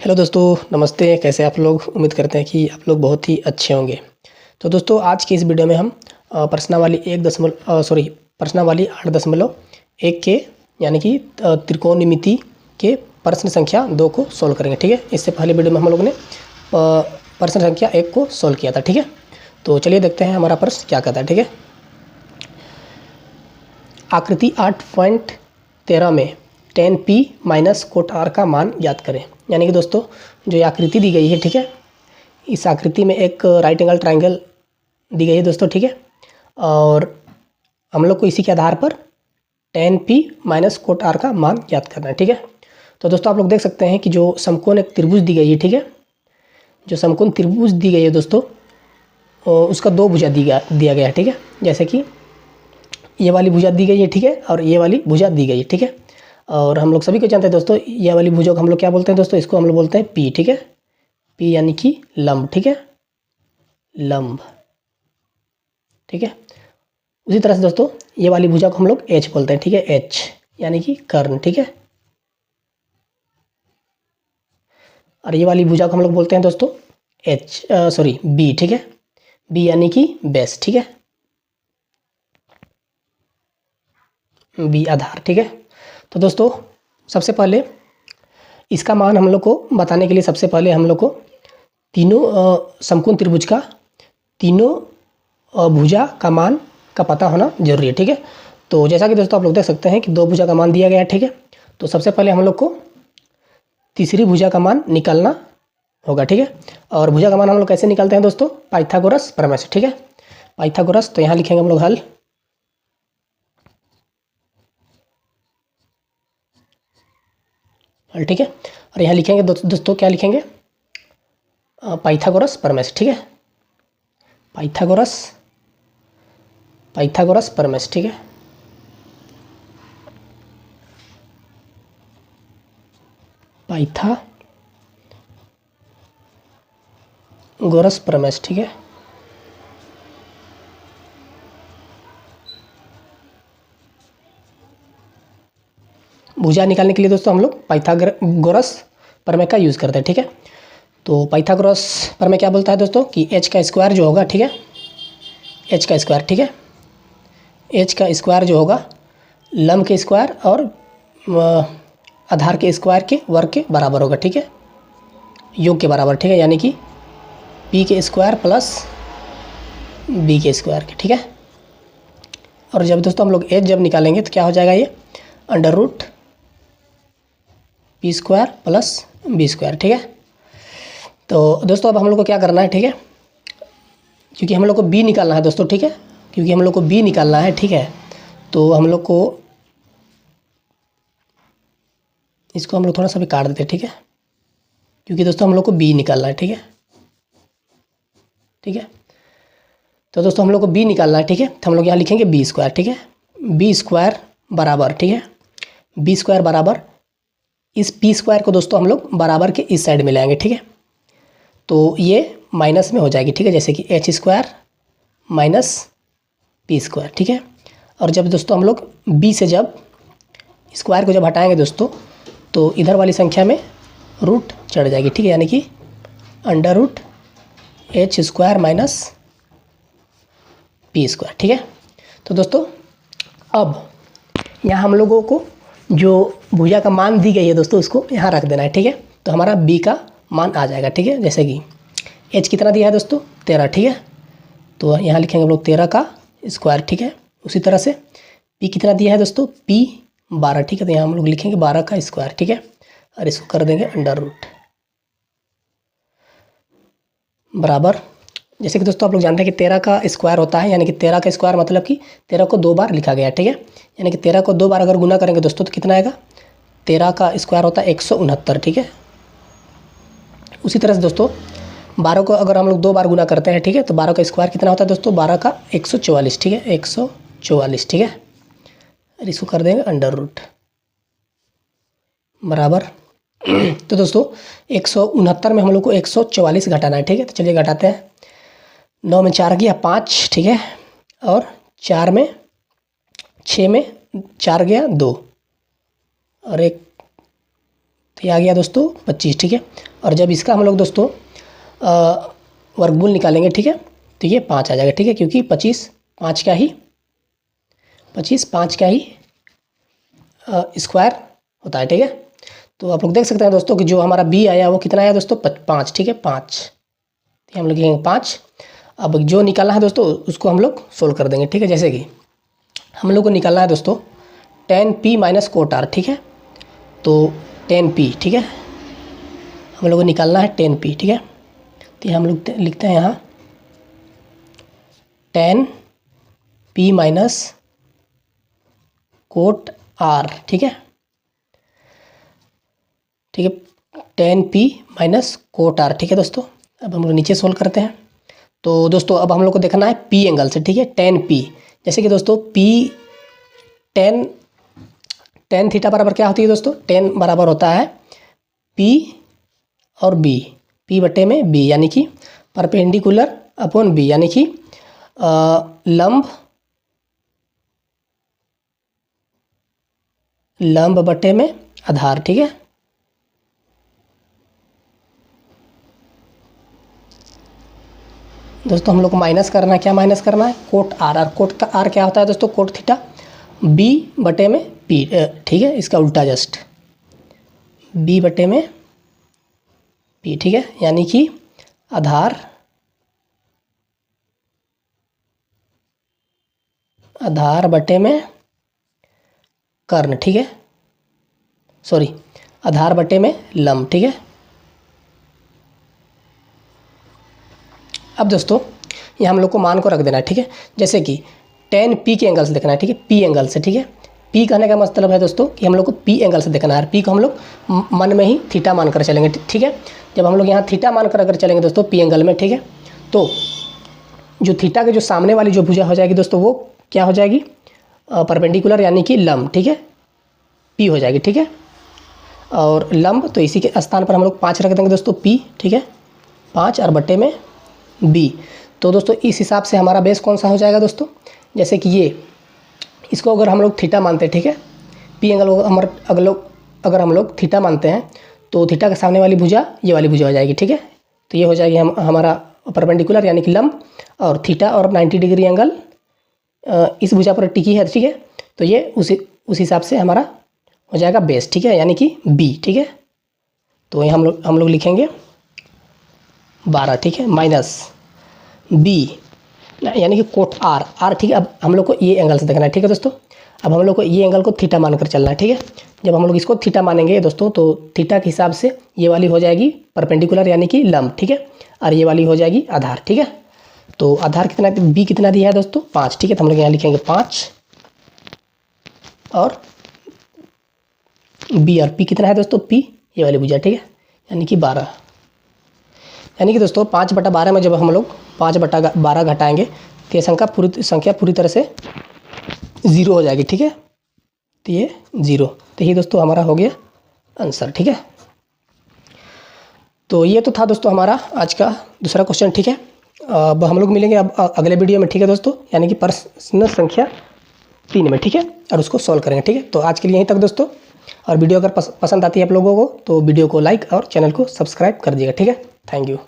Hello दोस्तों, नमस्ते। कैसे आप लोग? उम्मीद करते हैं कि आप लोग बहुत ही अच्छे होंगे। तो दोस्तों, आज की इस वीडियो में हम प्रश्नावली 8.1 के यानी कि त्रिकोणमिति के प्रश्न संख्या 2 को सोल्व करेंगे। ठीक है, इससे पहले वीडियो में हम लोगों ने प्रश्न संख्या 1 को सोल्व किया था। ठीक है, तो चलिए देखते हैं हमारा प्रश्न क्या कहता है। ठीक है, आकृति 8.13 में tan p minus cot r का मान ज्ञात करें। यानी कि दोस्तों, जो ये आकृति दी गई है, ठीक है, इस आकृति में एक राइट एंगल ट्रायंगल दी गई है दोस्तों। ठीक है, और हम लोग को इसी के आधार पर tan p minus cot r का मान ज्ञात करना है। ठीक है, तो दोस्तों आप लोग देख सकते हैं कि जो समकोण एक त्रिभुज दी गई है, ठीक है, जो समकोण त्रिभुज दी गई है दोस्तों, उसका दो भुजा दिया गया है। ठीक है, जैसे कि ये वाली भुजा दी गई है, ठीक है, और ये वाली भुजा दी गई है। ठीक है, और हम लोग सभी को जानते हैं दोस्तों, ये वाली भुजा को हम लोग क्या बोलते हैं दोस्तों? इसको हम लोग बोलते हैं पी। ठीक है, पी यानी कि लंब। ठीक है, लंब। ठीक है, उसी तरह से दोस्तों ये वाली भुजा को हम लोग एच बोलते हैं। ठीक है, एच यानी कि कर्ण। ठीक है, और ये वाली भुजा को हम लोग बोलते हैं दोस्तों बी। ठीक है, बी यानी कि बेस। ठीक है, बी आधार। ठीक है, तो दोस्तों सबसे पहले इसका मान हम लोग को बताने के लिए सबसे पहले हम लोग को तीनों समकोण त्रिभुज का तीनों भुजा का मान का पता होना जरूरी है। ठीक है, तो जैसा कि दोस्तों आप लोग देख सकते हैं कि दो भुजा का मान दिया गया है। ठीक है, तो सबसे पहले हम लोग को तीसरी भुजा का मान निकालना होगा। ठीक है, और भुजा का मान हम लोग कैसे निकालते हैं दोस्तों? पाइथागोरस प्रमेय से। ठीक है, पाइथागोरस, तो यहाँ लिखेंगे हम लोग हल। ठीक है, और यहाँ लिखेंगे दोस्तों क्या लिखेंगे? पाइथागोरस प्रमेय से। ठीक है, पाइथागोरस प्रमेय से। ठीक है, पाइथागोरस प्रमेय से। ठीक है, भुजा निकालने के लिए दोस्तों हम लोग पाइथागोरस प्रमेय का यूज़ करते हैं। ठीक है, तो पाइथागोरस प्रमेय क्या बोलता है दोस्तों कि एच का स्क्वायर जो होगा, ठीक है, एच का स्क्वायर, ठीक है, एच का स्क्वायर जो होगा लंब के स्क्वायर और आधार के स्क्वायर के वर्ग के बराबर होगा। ठीक है, योग के बराबर। ठीक है, यानी कि पी के स्क्वायर प्लस बी के स्क्वायर के। ठीक है, और जब दोस्तों हम लोग एच जब निकालेंगे तो क्या हो जाएगा? ये under root p square plus b square. ठीक है, तो दोस्तों अब हम लोग को क्या करना है? ठीक है, क्योंकि हम लोग को बी निकालना है दोस्तों। ठीक है, क्योंकि हम लोग को बी निकालना है। ठीक है, तो हम लोग को इसको हम लोग थोड़ा सा भी काट देते हैं। ठीक है, क्योंकि दोस्तों हम लोग को बी निकालना है। ठीक है, ठीक है, तो दोस्तों हम लोग को बी निकालना है। ठीक है, तो हम लोग यहाँ लिखेंगे बी स्क्वायर। ठीक है, बी स्क्वायर बराबर, ठीक है, बी स्क्वायर बराबर इस पी स्क्वायर को दोस्तों हम लोग बराबर के इस साइड में ले आएंगे। ठीक है, तो ये माइनस में हो जाएगी। ठीक है, जैसे कि H square minus p square. ठीक है, और जब दोस्तों हम लोग बी से जब स्क्वायर को जब हटाएंगे दोस्तों, तो इधर वाली संख्या में रूट चढ़ जाएगी। ठीक है, यानी कि under root h square minus p square. ठीक है, तो दोस्तों अब यहाँ हम लोगों को जो भुजा का मान दी गई है दोस्तों, उसको यहाँ रख देना है। ठीक है, तो हमारा बी का मान आ जाएगा। ठीक है, जैसे कि एच कितना दिया है दोस्तों? 13। ठीक है, तो यहाँ लिखेंगे हम लोग 13 का स्क्वायर। ठीक है, उसी तरह से पी कितना दिया है दोस्तों? पी 12। ठीक है, तो यहाँ हम लोग लिखेंगे 12 का स्क्वायर। ठीक है, और इसको कर देंगे अंडर रूट बराबर, जैसे कि दोस्तों आप लोग जानते हैं कि 13 का स्क्वायर होता है, यानी कि 13 का स्क्वायर मतलब कि 13 को 2 बार लिखा गया। ठीक है, यानी कि 13 को 2 बार अगर गुना करेंगे दोस्तों तो कितना आएगा? 13 का स्क्वायर होता है 169। ठीक है, उसी तरह से दोस्तों 12 को अगर हम लोग 2 बार गुना करते हैं, ठीक है, तो 12 का स्क्वायर कितना होता है दोस्तों? 12 का 144। ठीक है, 144। ठीक है, और इसको कर देंगे अंडर रूट बराबर तो दोस्तों 169 में हम लोग को 144 घटाना है। ठीक है, तो चलिए घटाते हैं। 9 में 4 गया 5। ठीक है, और 4 में 6 में 4 गया 2, और 1 तो ये आ गया दोस्तों 25, ठीक है। और जब इसका हम लोग दोस्तों वर्गमूल निकालेंगे, ठीक है, तो ये 5 आ जाएगा, ठीक है, क्योंकि 25 5 का ही स्क्वायर होता है, ठीक है। तो आप लोग देख सकते हैं दोस्तों कि जो हमारा बी आया वो कितना आया दोस्तों 5, ठीक है, 5, तो हम लोग लिखेंगे 5। अब जो निकालना है दोस्तों उसको हम लोग सोल्व कर देंगे, ठीक है। जैसे कि हम लोग को निकालना है दोस्तों tan p minus cot r, ठीक है। तो tan p, ठीक है, हम लोग को निकालना है tan p, ठीक है। तो हम लोग लिखते हैं यहाँ tan p minus cot r, ठीक है, ठीक है, tan p minus cot r, ठीक है दोस्तों। अब हम लोग नीचे सोल्व करते हैं। तो दोस्तों अब हम लोग को देखना है p एंगल से, ठीक है, tan p। जैसे कि दोस्तों p tan थीटा बराबर क्या होती है दोस्तों, tan बराबर होता है p और b, p बटे में b, यानी कि परपेंडिकुलर अपॉन b, यानी कि लंब बटे में आधार, ठीक है। दोस्तों हम लोग को माइनस करना है, क्या माइनस करना है, कोट आर। और कोट का आर क्या होता है दोस्तों, कोट थीटा, बी बटे में पी, ठीक है, इसका उल्टा जस्ट बी बटे में पी, ठीक है, यानी कि आधार बटे में कर्ण, ठीक है, सॉरी, आधार बटे में लंब, ठीक है। अब दोस्तों ये हम लोग को मान को रख देना है, ठीक है। जैसे कि tan p के एंगल से देखना है, ठीक है, p एंगल से, ठीक है। p कहने का मतलब है दोस्तों कि हम लोग को p एंगल से देखना है। p को हम लोग मन में ही थीटा मान कर चलेंगे, ठीक है। जब हम लोग यहाँ थीटा मान कर अगर चलेंगे दोस्तों p एंगल में, ठीक है, तो जो थीटा के जो सामने वाली जो भुजा हो जाएगी दोस्तों वो क्या हो जाएगी, परपेंडिकुलर यानी कि लंब, ठीक है, p हो जाएगी, ठीक है। और लंब तो इसी के स्थान पर हम लोग 5 रख देंगे दोस्तों, p, ठीक है, 5 और बटे में b। तो दोस्तों इस हिसाब से हमारा बेस कौन सा हो जाएगा दोस्तों, जैसे कि ये इसको अगर हम लोग थीटा मानते हैं, ठीक है, p एंगल अगर हम लोग थीटा मानते हैं तो थीटा के सामने वाली भुजा ये वाली भुजा हो जाएगी, ठीक है। तो ये हो जाएगी हमारा परपेंडिकुलर यानी कि लंब, और थीटा और 90 डिग्री एंगल इस भुजा पर टिकी है, ठीक है। तो ये उस हिसाब से हमारा हो जाएगा बेस, ठीक है, यानी कि b, ठीक है। तो ये हम लोग लिखेंगे 12, ठीक है, माइनस b यानी कि कोट r, ठीक है। अब हम लोग को ये एंगल से देखना है, ठीक है दोस्तों। अब हम लोग को ये एंगल को थीटा मानकर चलना है, ठीक है। जब हम लोग इसको थीटा मानेंगे दोस्तों तो थीटा के हिसाब से ये वाली हो जाएगी परपेंडिकुलर यानी कि लंब, ठीक है, और ये वाली हो जाएगी आधार, ठीक है। तो आधार कितना, b कितना दिया है दोस्तों 5, ठीक है। तो हम लोग यहाँ लिखेंगे 5 और b, और p कितना है दोस्तों, p ये वाली भुजा, ठीक है, यानी कि 12। यानी कि दोस्तों 5/12 में जब हम लोग 5/12 घटाएंगे तो ये संख्या पूरी तरह से 0 हो जाएगी, ठीक है। तो ये 0, तो ये दोस्तों हमारा हो गया आंसर, ठीक है। तो ये तो था दोस्तों हमारा आज का दूसरा क्वेश्चन, ठीक है। अब हम लोग मिलेंगे अब अगले वीडियो में, ठीक है दोस्तों, यानी कि प्रश्न संख्या 3 में, ठीक है, और उसको सॉल्व करेंगे, ठीक है। तो आज के लिए यहीं तक दोस्तों, और वीडियो अगर पसंद आती है आप लोगों को तो वीडियो को लाइक और चैनल को सब्सक्राइब कर दीजिएगा, ठीक है। Thank you.